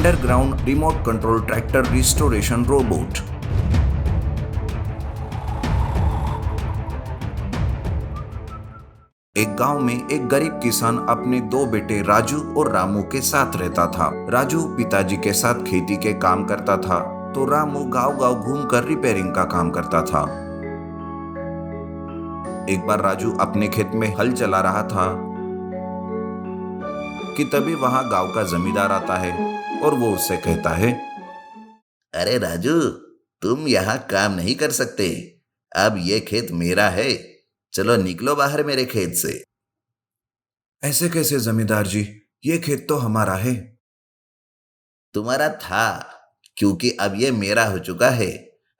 Underground remote control tractor restoration robot. एक गांव में एक गरीब किसान अपने दो बेटे राजू और रामू के साथ रहता था। राजू पिताजी के साथ खेती के काम करता था, तो रामू गांव-गांव घूमकर रिपेयरिंग का काम करता था। एक बार राजू अपने खेत में हल चला रहा था कि तभी वहां गांव का जमींदार आता है और वो उससे कहता है, अरे राजू, तुम यहाँ काम नहीं कर सकते। अब ये खेत मेरा है। चलो निकलो बाहर मेरे खेत से। ऐसे कैसे जमींदार जी, ये खेत तो हमारा है। तुम्हारा था, क्योंकि अब ये मेरा हो चुका है।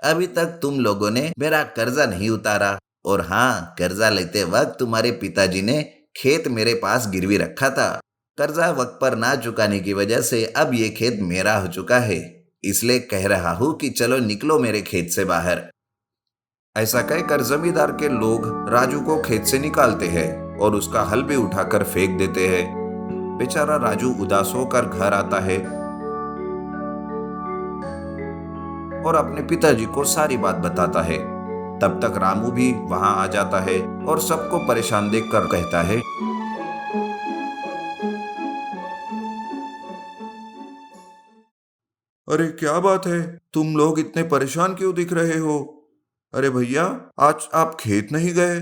अभी तक तुम लोगों ने मेरा कर्जा नहीं उतारा, और हाँ, कर्जा लेते वक्त तुम्हारे पिताजी ने खेत मेरे पास गिरवी रखा था। कर्जा वक्त पर ना चुकाने की वजह से अब ये खेत मेरा हो चुका है। इसलिए कह रहा हूँ कि चलो निकलो मेरे खेत से बाहर। ऐसा कहकर जमींदार के लोग राजू को खेत से निकालते हैं और उसका हल भी उठाकर फेंक देते हैं। बेचारा राजू उदास होकर घर आता है और अपने पिताजी को सारी बात बताता है। तब तक रामू भी वहां आ जाता है और सबको परेशान देखकर कहता है, अरे क्या बात है, तुम लोग इतने परेशान क्यों दिख रहे हो? अरे भैया, आज आप खेत नहीं गए?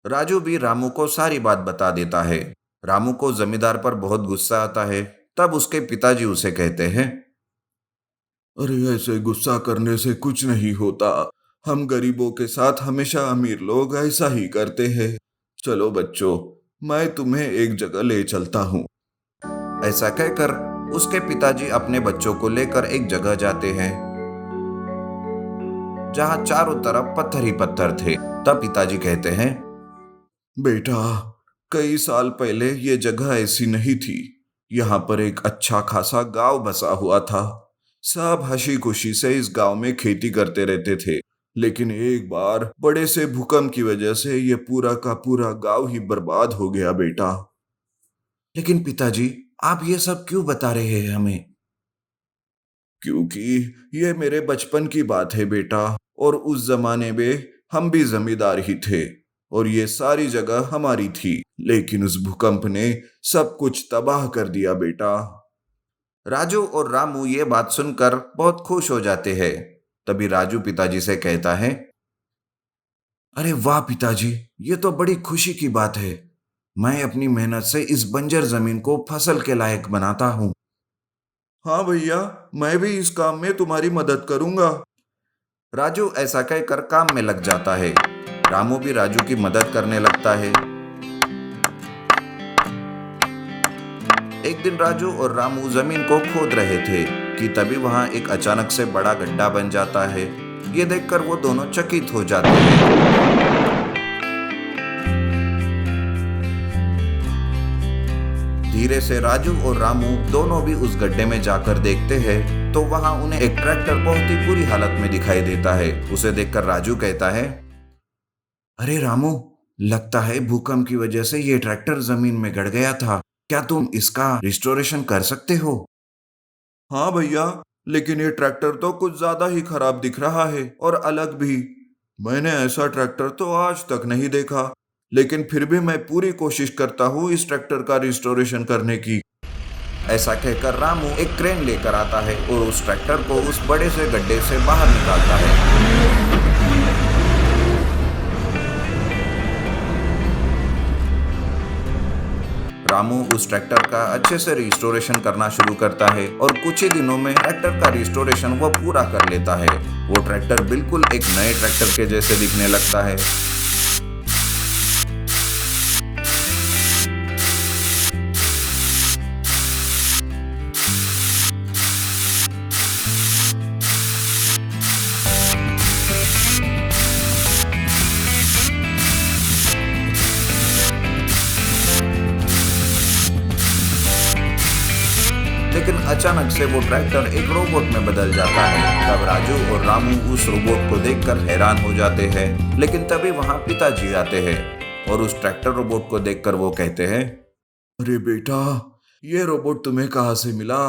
राजू भी रामू को सारी बात बता देता है। रामू को जमींदार पर बहुत गुस्सा आता है। तब उसके पिताजी उसे कहते हैं, अरे ऐसे गुस्सा करने से कुछ नहीं होता। हम गरीबों के साथ हमेशा अमीर लोग ऐसा ही करते हैं। चलो बच्चों, मैं तुम्हें एक जगह ले चलता हूँ। ऐसा कहकर उसके पिताजी अपने बच्चों को लेकर एक जगह जाते हैं जहां चारों तरफ पत्थर ही पत्थर थे। तब पिताजी कहते हैं, बेटा, कई साल पहले ये जगह ऐसी नहीं थी। यहाँ पर एक अच्छा खासा गांव बसा हुआ था। सब हंसी खुशी से इस गांव में खेती करते रहते थे। लेकिन एक बार बड़े से भूकंप की वजह से ये पूरा का पूरा गांव ही बर्बाद हो गया बेटा। लेकिन पिताजी, आप ये सब क्यों बता रहे हैं हमें? क्योंकि ये मेरे बचपन की बात है बेटा, और उस जमाने में हम भी जमींदार ही थे और ये सारी जगह हमारी थी। लेकिन उस भूकंप ने सब कुछ तबाह कर दिया बेटा। राजू और रामू ये बात सुनकर बहुत खुश हो जाते हैं। तभी राजू पिताजी से कहता है, अरे वाह पिताजी, ये तो बड़ी खुशी की बात है। मैं अपनी मेहनत से इस बंजर जमीन को फसल के लायक बनाता हूँ। हाँ भैया, मैं भी इस काम में तुम्हारी मदद करूंगा। राजू ऐसा कहकर काम में लग जाता है। रामू भी राजू की मदद करने लगता है। एक दिन राजू और रामू जमीन को खोद रहे थे कि तभी वहां एक अचानक से बड़ा गड्ढा बन जाता है। ये देखकर वो दोनों चकित हो जाते हैं। धीरे से राजू और रामू दोनों भी उस गड्ढे में जाकर देखते हैं तो वहां उन्हें एक ट्रैक्टर बहुत ही बुरी हालत में दिखाई देता है। उसे देखकर राजू कहता है, अरे रामू, लगता है भूकंप की वजह से ये ट्रैक्टर जमीन में गड़ गया था। क्या तुम इसका रिस्टोरेशन कर सकते हो? हाँ भैया, लेकिन ये ट्रैक्टर तो कुछ ज्यादा ही खराब दिख रहा है और अलग भी। मैंने ऐसा ट्रैक्टर तो आज तक नहीं देखा, लेकिन फिर भी मैं पूरी कोशिश करता हूँ इस ट्रैक्टर का रिस्टोरेशन करने की। ऐसा कहकर रामू एक क्रेन लेकर आता है और उस ट्रैक्टर को उस बड़े से गड्ढे से बाहर निकालता है। रामू उस ट्रैक्टर का अच्छे से रिस्टोरेशन करना शुरू करता है और कुछ ही दिनों में ट्रैक्टर का रिस्टोरेशन वो पूरा कर लेता है। वो ट्रैक्टर बिल्कुल एक नए ट्रैक्टर के जैसे दिखने लगता है। लेकिन अचानक से वो ट्रैक्टर एक रोबोट में बदल जाता है। तब राजू और रामू उस रोबोट को देखकर हैरान हो जाते हैं। लेकिन तभी वहां पिताजी आते हैं और उस ट्रैक्टर रोबोट को देखकर वो कहते हैं, अरे बेटा, ये रोबोट तुम्हें कहाँ से मिला?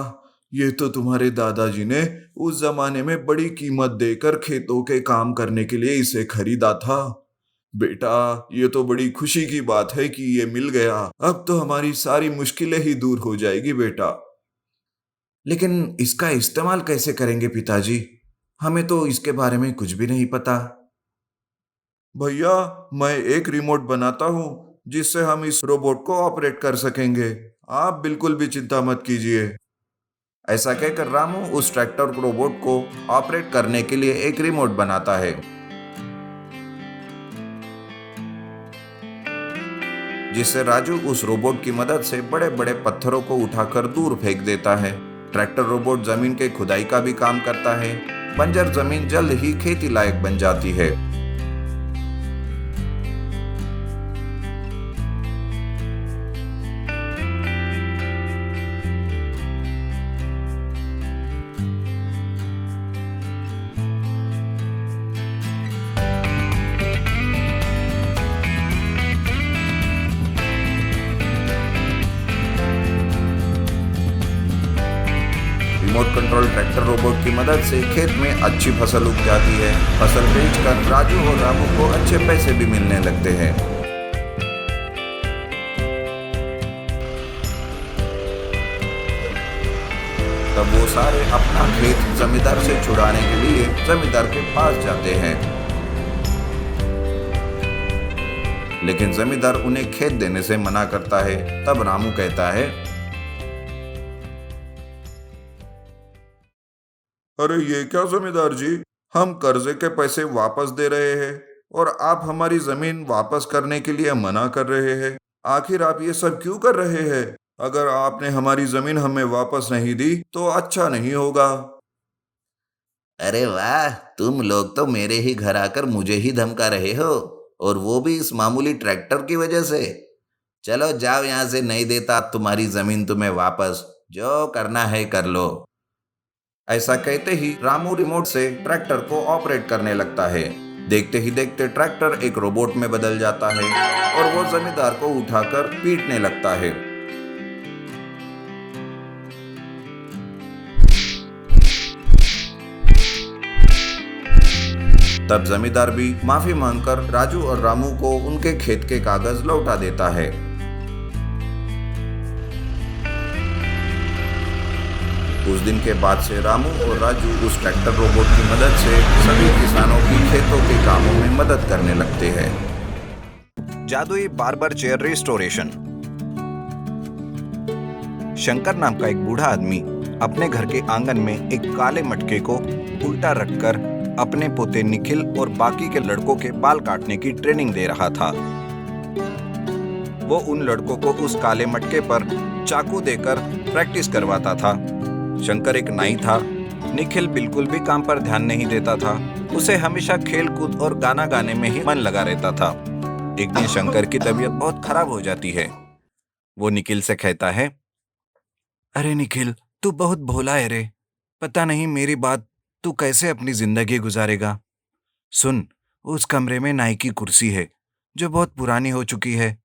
ये तो तुम्हारे दादाजी ने उस जमाने में बड़ी कीमत देकर खेतों के काम करने के लिए इसे खरीदा था। बेटा, ये तो बड़ी खुशी की बात है कि ये मिल गया। अब तो हमारी सारी मुश्किलें ही दूर हो जाएगी बेटा। लेकिन इसका इस्तेमाल कैसे करेंगे पिताजी? हमें तो इसके बारे में कुछ भी नहीं पता। भैया, मैं एक रिमोट बनाता हूँ जिससे हम इस रोबोट को ऑपरेट कर सकेंगे। आप बिल्कुल भी चिंता मत कीजिए। ऐसा कहकर रामू उस ट्रैक्टर रोबोट को ऑपरेट करने के लिए एक रिमोट बनाता है, जिससे राजू उस रोबोट की मदद से बड़े बड़े पत्थरों को उठाकर दूर फेंक देता है। ट्रैक्टर रोबोट जमीन के खुदाई का भी काम करता है। बंजर जमीन जल्द ही खेती लायक बन जाती है। रिमोट कंट्रोल ट्रैक्टर रोबोट की मदद से खेत में अच्छी फसल उग जाती है। फसल बेचकर राजू और रामू को अच्छे पैसे भी मिलने लगते हैं। तब वो सारे अपना खेत जमींदार से छुड़ाने के लिए जमींदार के पास जाते हैं, लेकिन जमींदार उन्हें खेत देने से मना करता है। तब रामू कहता है, अरे ये क्या जमींदार जी, हम कर्जे के पैसे वापस दे रहे हैं और आप हमारी जमीन वापस करने के लिए मना कर रहे हैं। आखिर आप ये सब क्यों कर रहे हैं? अगर आपने हमारी जमीन हमें वापस नहीं दी तो अच्छा नहीं होगा। अरे वाह, तुम लोग तो मेरे ही घर आकर मुझे ही धमका रहे हो, और वो भी इस मामूली ट्रैक्टर की वजह से। चलो जाओ यहाँ से, नहीं देता तुम्हारी जमीन तुम्हें वापस। जो करना है कर लो। ऐसा कहते ही रामू रिमोट से ट्रैक्टर को ऑपरेट करने लगता है। देखते ही देखते ट्रैक्टर एक रोबोट में बदल जाता है और वो जमींदार को उठाकर पीटने लगता है। तब जमींदार भी माफी मांगकर राजू और रामू को उनके खेत के कागज लौटा देता है। उस दिन के बाद से रामू और राजू उस ट्रैक्टर रोबोट की मदद से सभी किसानों की खेतों के कामों में मदद करने लगते हैं। जादुई बार्बर चेयर रिस्टोरेशन। शंकर नाम का एक बूढ़ा आदमी अपने घर के आंगन में एक काले मटके को उल्टा रखकर अपने पोते निखिल और बाकी के लड़कों के बाल काटने की ट्रेनिंग दे रहा था। वो उन लड़कों को उस काले मटके पर चाकू देकर प्रैक्टिस करवाता था। शंकर एक नाई था। निखिल बिल्कुल भी काम पर ध्यान नहीं देता था। उसे हमेशा खेल कूद और गाना गाने में ही मन लगा रहता था। एक दिन शंकर की तबीयत बहुत खराब हो जाती है। वो निखिल से कहता है, अरे निखिल, तू बहुत भोला है रे। पता नहीं मेरी बात तू कैसे अपनी जिंदगी गुजारेगा। सुन, उस कमरे में नाई की कुर्सी है जो बहुत पुरानी हो चुकी है।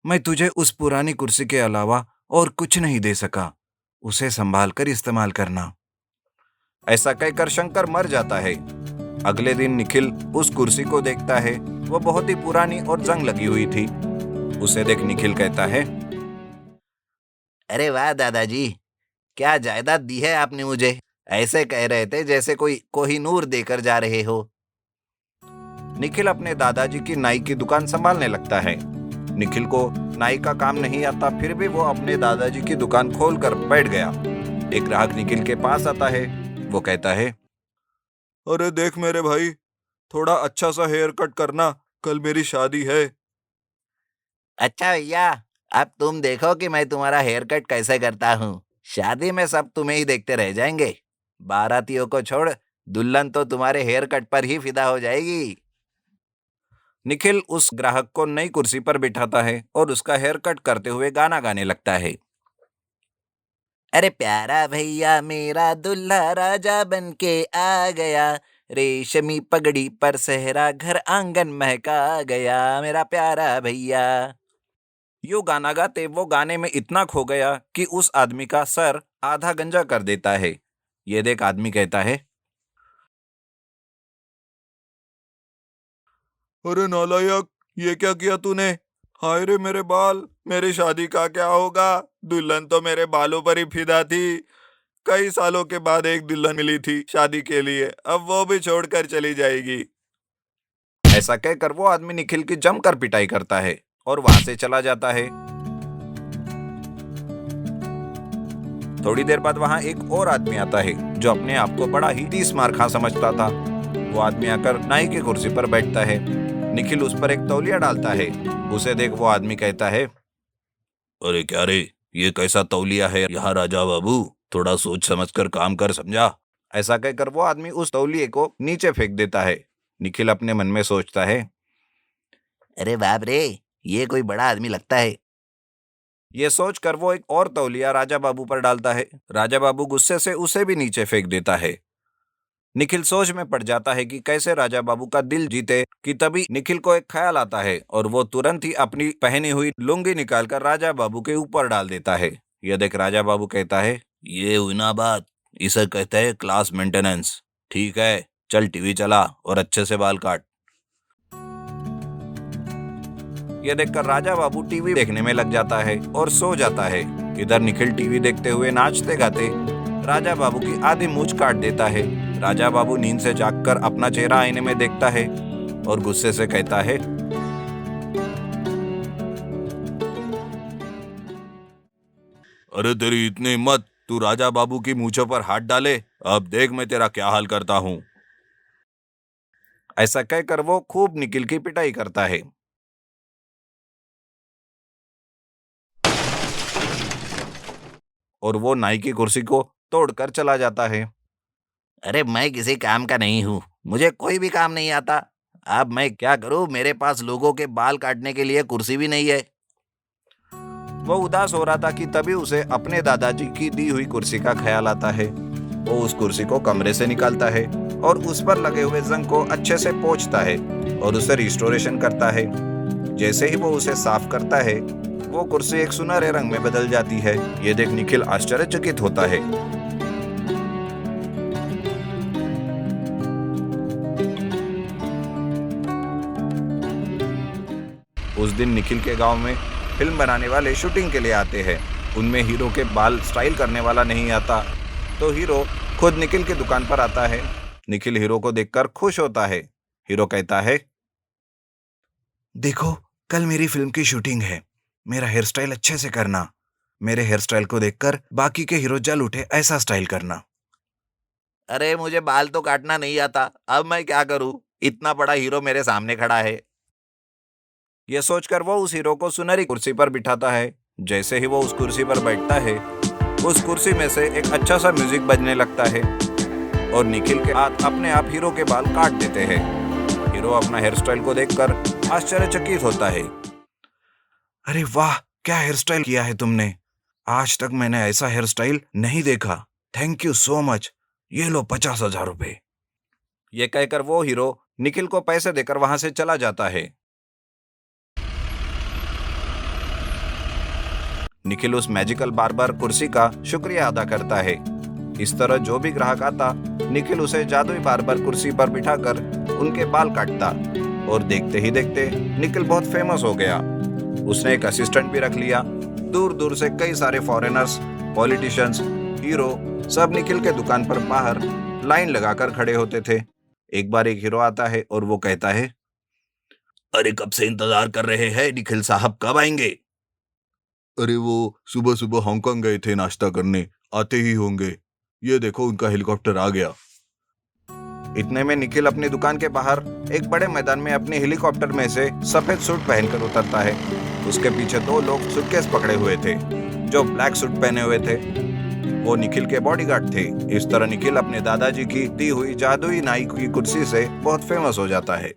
मैं तुझे उस पुरानी कुर्सी के अलावा और कुछ नहीं दे सका। उसे संभाल कर इस्तेमाल करना। ऐसा कहकर शंकर मर जाता है। अगले दिन निखिल उस कुर्सी को देखता है। वो बहुत ही पुरानी और जंग लगी हुई थी। उसे देख निखिल कहता है, अरे वाह दादाजी, क्या जायदाद दी है आपने मुझे। ऐसे कह रहे थे जैसे कोई कोहिनूर देकर जा रहे हो। निखिल अपने दादाजी की नाई की दुकान संभालने लगता है। निखिल को नाई का काम नहीं आता, फिर भी वो अपने दादाजी की दुकान खोलकर बैठ गया। एक ग्राहक निखिल के पास आता है। वो कहता है, अरे देख मेरे भाई, थोड़ा अच्छा सा हेयर कट करना, कल मेरी शादी है। अच्छा भैया, अब तुम देखो कि मैं तुम्हारा हेयर कट कैसे करता हूँ। शादी में सब तुम्हें ही देखते रह जाएंगे। बारातियों को छोड़ दुल्हन तो तुम्हारे हेयर कट पर ही फिदा हो जाएगी। निखिल उस ग्राहक को नई कुर्सी पर बिठाता है और उसका हेयर कट करते हुए गाना गाने लगता है। अरे प्यारा भैया मेरा दुल्हा राजा बन के आ गया, रेशमी पगड़ी पर सेहरा घर आंगन महका गया, मेरा प्यारा भैया। यूं गाना गाते वो गाने में इतना खो गया कि उस आदमी का सर आधा गंजा कर देता है। ये देख आदमी कहता है, अरे नालायक, ये क्या किया तूने? हाय रे मेरे बाल, मेरी शादी का क्या होगा? दुल्हन तो मेरे बालों पर ही फिदा थी। कई सालों के बाद एक दुल्हन मिली थी शादी के लिए, अब वो भी छोड़कर चली जाएगी। ऐसा कहकर वो आदमी निखिल की जमकर पिटाई करता है और वहां से चला जाता है। थोड़ी देर बाद वहां एक और आदमी आता है जो अपने आप को बड़ा ही 30 मार खा समझता था। वो आदमी आकर नाई की कुर्सी पर बैठता है। निखिल उस पर एक तौलिया डालता है। उसे देख वो आदमी कहता है, अरे क्या रे, ये कैसा तौलिया है यहाँ राजा बाबू, थोड़ा सोच समझ कर काम कर, समझा? ऐसा कहकर वो आदमी उस तौलिए को नीचे फेंक देता है। निखिल अपने मन में सोचता है, अरे बाप रे, ये कोई बड़ा आदमी लगता है। ये सोचकर वो एक और तौलिया राजा बाबू पर डालता है। राजा बाबू गुस्से से उसे भी नीचे फेंक देता है। निखिल सोच में पड़ जाता है कि कैसे राजा बाबू का दिल जीते कि तभी निखिल को एक ख्याल आता है और वो तुरंत ही अपनी पहनी हुई लुंगी निकालकर राजा बाबू के ऊपर डाल देता है। यह देख राजा बाबू कहता है, ये हुई ना बात, इसे कहते हैं क्लास मेंटेनेंस। ठीक है, चल टीवी चला और अच्छे से बाल काट। यह देखकर राजा बाबू टीवी देखने में लग जाता है और सो जाता है। इधर निखिल टीवी देखते हुए नाचते गाते राजा बाबू की आधी मूंछ काट देता है। राजा बाबू नींद से जागकर अपना चेहरा आईने में देखता है और गुस्से से कहता है, अरे तेरी इतनी हिम्मत, तू राजा बाबू की मूंछों पर हाथ डाले, अब देख मैं तेरा क्या हाल करता हूं। ऐसा कहकर वो खूब निखिल की पिटाई करता है। और वो नाई की कुर्सी को तोड़कर चला जाता है। अरे मैं किसी काम का नहीं हूँ, मुझे कोई भी काम नहीं आता। अब मैं क्या करूँ, मेरे पास लोगों के बाल काटने के लिए कुर्सी भी नहीं है। वो उदास हो रहा था कि तभी उसे अपने दादाजी की दी हुई कुर्सी का ख्याल आता है। वो उस कुर्सी को कमरे से निकालता है और उस पर लगे हुए जंग को अच्छे से पोंछता है और उसे रिस्टोरेशन करता है। जैसे ही वो उसे साफ करता है, वो कुर्सी एक सुनहरे रंग में बदल जाती है। ये देख निखिल आश्चर्यचकित होता है। उस दिन निखिल के गांव में फिल्म बनाने वाले शूटिंग के लिए आते हैं। उनमें हीरो के बाल स्टाइल करने वाला नहीं आता, तो हीरो खुद निखिल की दुकान पर आता है। निखिल हीरो को देखकर खुश होता है। हीरो कहता है, देखो कल मेरी फिल्म की शूटिंग है, मेरा हेयर स्टाइल अच्छे से करना। मेरे हेयर स्टाइल को देखकर बाकी के हीरो जल उठे, ऐसा स्टाइल करना। अरे मुझे बाल तो काटना नहीं आता, अब मैं क्या करूँ, इतना बड़ा हीरो मेरे सामने खड़ा है। यह सोचकर वो उस हीरो को सुनहरी कुर्सी पर बिठाता है। जैसे ही वो उस कुर्सी पर बैठता है, उस कुर्सी में से एक अच्छा सा म्यूजिक बजने लगता है और निखिल के हाथ अपने आप हीरो के बाल काट देते हैं। हीरो अपना हेयर स्टाइल को देखकर आश्चर्यचकित होता है। अरे वाह, क्या हेयर स्टाइल किया है तुमने, आज तक मैंने ऐसा हेयर स्टाइल नहीं देखा। थैंक यू सो मच, ये लो 50,000 रुपए। ये कहकर वो हीरो निखिल को पैसे देकर वहां से चला जाता है। निखिल उस मैजिकल बार्बर कुर्सी का शुक्रिया अदा करता है। इस तरह जो भी ग्राहक आता, निखिल उसे जादुई बार्बर कुर्सी पर बिठाकर उनके बाल काटता और देखते ही देखते निखिल बहुत फेमस हो गया। उसने एक असिस्टेंट भी रख लिया। दूर दूर से कई सारे फॉरेनर्स, पॉलिटिशियंस, हीरो सब निखिल के दुकान पर बाहर लाइन लगाकर खड़े होते थे। एक बार एक हीरो आता है और वो कहता है, अरे कब से इंतजार कर रहे हैं, निखिल साहब कब आएंगे? अरे वो सुबह सुबह हांगकांग गए थे नाश्ता करने, आते ही होंगे। ये देखो उनका हेलीकॉप्टर आ गया। इतने में निखिल अपनी दुकान के बाहर एक बड़े मैदान में अपने हेलीकॉप्टर में से सफेद सूट पहनकर उतरता है। उसके पीछे 2 लोग सूटकेस पकड़े हुए थे जो ब्लैक सूट पहने हुए थे। वो निखिल के बॉडीगार्ड थे। इस तरह निखिल अपने दादाजी की दी हुई जादुई नाई की कुर्सी से बहुत फेमस हो जाता है।